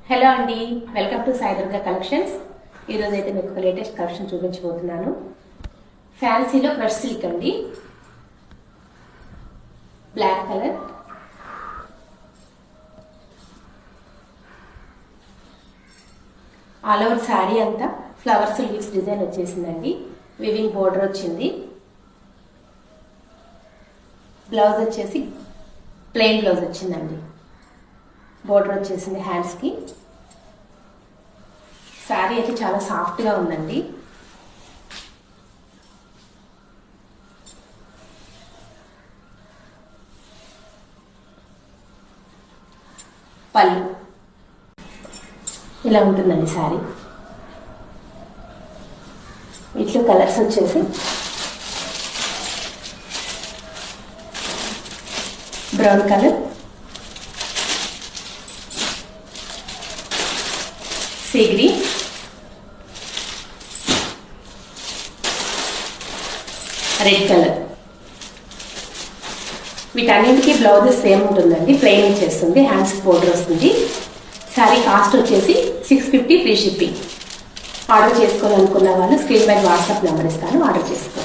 Hello అండి, welcome to Sai Durga collections. ఈరోజు అయితే మీకు ఒక లేటెస్ట్ కలెక్షన్ చూపించబోతున్నాను. ఫ్యాన్సీలో క్రష్ సిల్క్ అండి, black colour. All over sari అంతా ఫ్లవర్స్ లీవ్స్ డిజైన్ వచ్చేసిందండి. వివింగ్ బోర్డర్ వచ్చింది. బ్లౌజ్ వచ్చేసి ప్లెయిన్ బ్లౌజ్ వచ్చిందండి. బోర్డర్ వచ్చేసింది హ్యాండ్స్కి. శారీ అయితే చాలా సాఫ్ట్గా ఉందండి. పళ్ళు ఇలా ఉంటుందండి శారీ. వీటిలో కలర్స్ వచ్చేసి brown colour, sea green, red colour. వీటన్నింటికి బ్లౌజెస్ సేమ్ ఉంటుందండి. ప్లెయిన్ వచ్చేస్తుంది, హ్యాండ్స్కి బోర్డర్ వస్తుంది. శారీ కాస్ట్ వచ్చేసి 650 ఫ్రీ షిప్పింగ్. ఆర్డర్ చేసుకోవాలనుకున్న వాళ్ళు స్క్రీన్ పై వాట్సాప్ నెంబర్ ఇస్తాను, ఆర్డర్ చేసుకోండి.